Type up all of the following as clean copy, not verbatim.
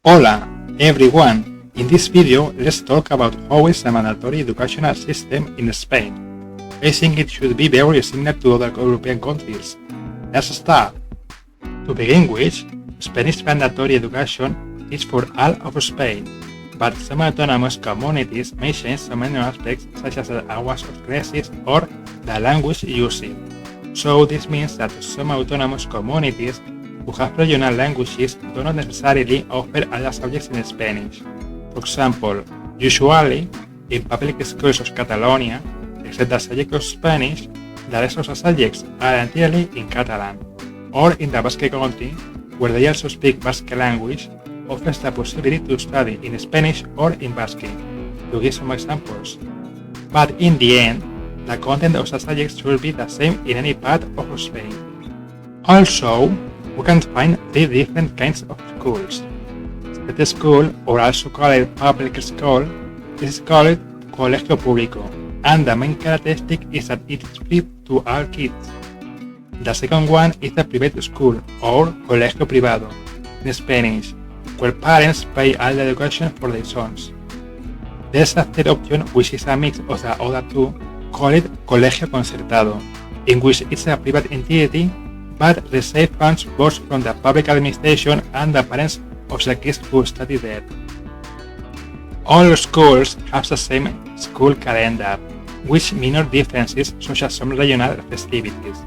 Hola everyone! In this video, let's talk about how is a mandatory educational system in Spain. I think it should be very similar to other European countries. Let's start. To begin with, Spanish mandatory education is for all of Spain, but some autonomous communities may change some minor aspects such as the hours of classes or the language used. So this means that some autonomous communities who have regional languages do not necessarily offer other subjects in Spanish. For example, usually, in public schools of Catalonia, except the subject of Spanish, the rest of the subjects are entirely in Catalan, or in the Basque Country, where they also speak Basque language, offers the possibility to study in Spanish or in Basque, to give some examples. But in the end, the content of the subjects should be the same in any part of Spain. Also, we can find three different kinds of schools. State school, or also called public school, is called colegio público, and the main characteristic is that it is free to all kids. The second one is the private school, or colegio privado, in Spanish, where parents pay all the education for their sons. There's a third option, which is a mix of the other two, called colegio concertado, in which it's a private entity but receive funds both from the public administration and the parents of the kids who study there. All schools have the same school calendar, with minor differences such as some regional festivities,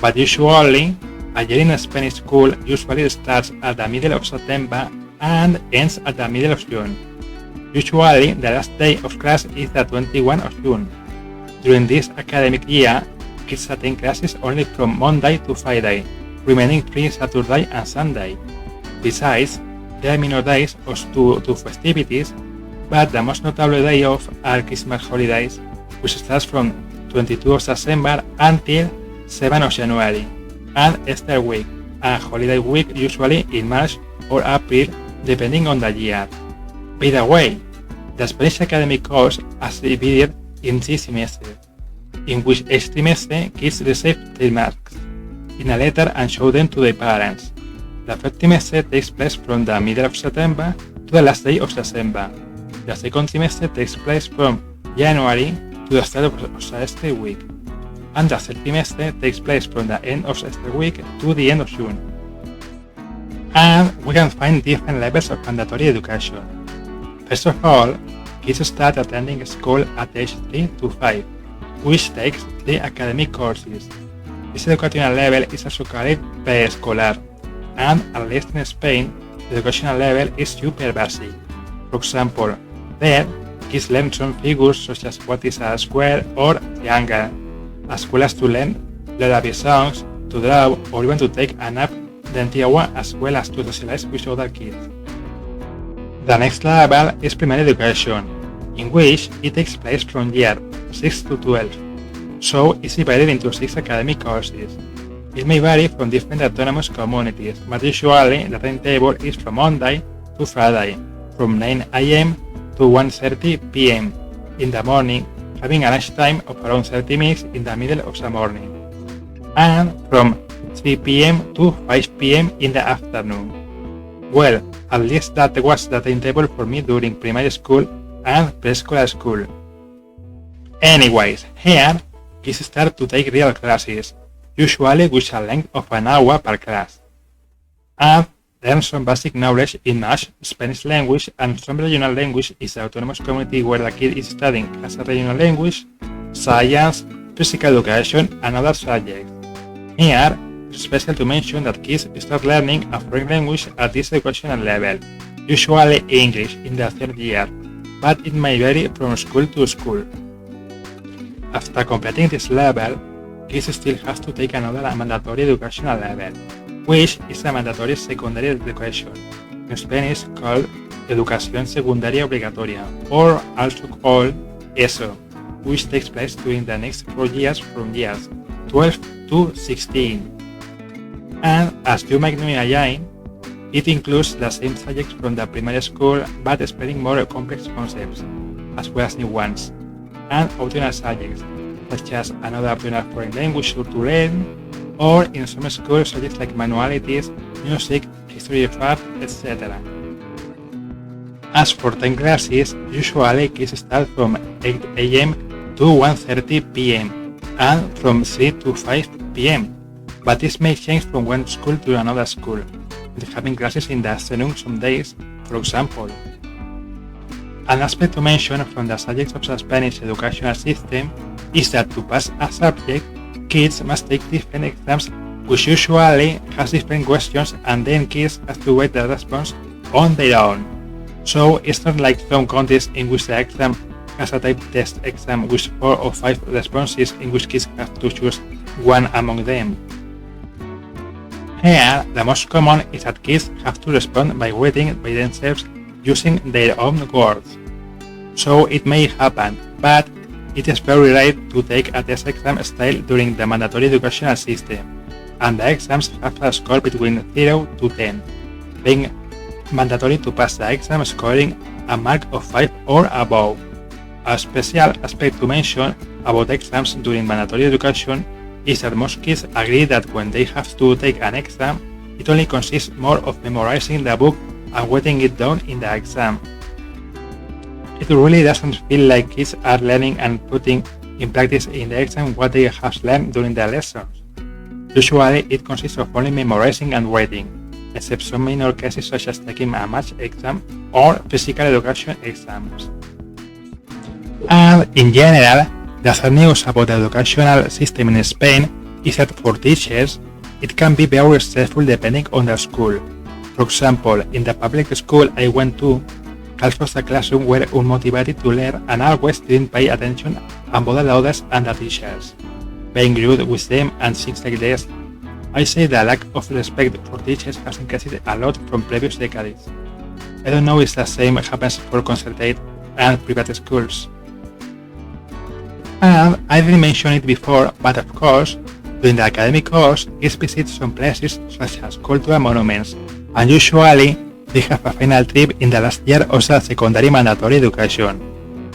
but usually, a year in a Spanish school usually starts at the middle of September and ends at the middle of June. Usually, the last day of class is the 21st of June. During this academic year, kids attend classes only from Monday to Friday, remaining free Saturday and Sunday. Besides, there are minor days or two festivities, but the most notable day off are Christmas holidays, which starts from 22 of December until 7 of January, and Easter week, a holiday week usually in March or April, depending on the year. By the way, the Spanish academic course is divided in 3 semesters, in which each trimester kids receive their marks in a letter and show them to their parents. The first trimester takes place from the middle of September to the last day of December. The second trimester takes place from January to the start of the Easter week, and the third trimester takes place from the end of Easter week to the end of June. And we can find different levels of mandatory education. First of all, kids start attending school at age 3 to 5, which takes 3 academic courses. This educational level is also called preescolar, and at least in Spain, the educational level is super basic. For example, there, kids learn some figures such as what is a square or triangle, as well as to learn lullaby songs, to draw, or even to take a nap the entire one, as well as to socialize with other kids. The next level is primary education, in which it takes place from year 6 to 12, so it's divided into 6 academic courses. It may vary from different autonomous communities, but usually the timetable is from Monday to Friday, from 9 a.m. to 1:30 p.m. in the morning, having a lunch time of around 30 minutes in the middle of the morning, and from 3 p.m. to 5 p.m. in the afternoon. Well, at least that was the timetable for me during primary school and preschool school. Anyways, here, kids start to take real classes, usually with a length of an hour per class, and learn some basic knowledge in English, Spanish language, and some regional language in the autonomous community where the kid is studying as a regional language, science, physical education, and other subjects. Here, it's special to mention that kids start learning a foreign language at this educational level, usually English in the 3rd year, but it may vary from school to school. After completing this level, kids still have to take another mandatory educational level, which is a mandatory secondary education, in Spanish called Educación Secundaria Obligatoria, or also called ESO, which takes place during the next 4 years from years 12 to 16. And as you might imagine, it includes the same subjects from the primary school but explaining more complex concepts, as well as new ones, and optional subjects, such as another optional foreign language to learn, or in some schools subjects like manualities, music, history of art, etc. As for time classes, usually kids start from 8 a.m. to 1:30 p.m. and from 3 to 5 p.m. But this may change from one school to another school, with having classes in the afternoon some days, for example. An aspect to mention from the subjects of the Spanish educational system is that to pass a subject, kids must take different exams which usually has different questions, and then kids have to write the response on their own. So it's not like some countries in which the exam has a type test exam with 4 or 5 responses in which kids have to choose one among them. Here, the most common is that kids have to respond by writing by themselves using their own words. So it may happen, but it is very rare to take a test exam style during the mandatory educational system, and the exams have a score between 0 to 10, being mandatory to pass the exam scoring a mark of 5 or above. A special aspect to mention about exams during mandatory education is that most kids agree that when they have to take an exam, it only consists more of memorizing the book and writing it down in the exam. It really doesn't feel like kids are learning and putting in practice in the exam what they have learned during the lessons. Usually it consists of only memorizing and writing, except some minor cases such as taking a math exam or physical education exams. And in general, the other news about the educational system in Spain is that for teachers, it can be very stressful depending on the school. For example, in the public school I went to, half of the classroom were unmotivated to learn and always didn't pay attention and bothered others and the teachers, being rude with them and things like this. I say the lack of respect for teachers has increased a lot from previous decades. I don't know if the same happens for concerted and private schools. And I didn't mention it before, but of course, during the academic course, kids visit some places such as cultural monuments, and usually they have a final trip in the last year of the secondary mandatory education.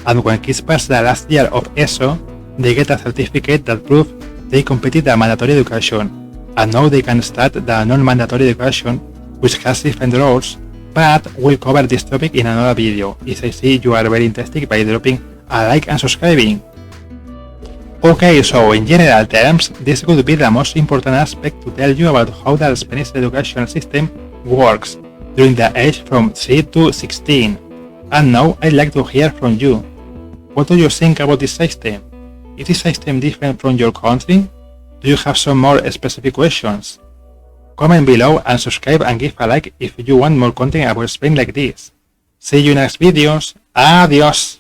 And when kids pass the last year of ESO, they get a certificate that proves they completed the mandatory education, and now they can start the non-mandatory education, which has different roles, but we'll cover this topic in another video. If I see you are very interested by dropping a like and subscribing. Okay, so in general terms, this would be the most important aspect to tell you about how the Spanish education system works during the age from 3 to 16. And now I'd like to hear from you. What do you think about this system? Is this system different from your country? Do you have some more specific questions? Comment below and subscribe and give a like if you want more content about Spain like this. See you next videos. Adios!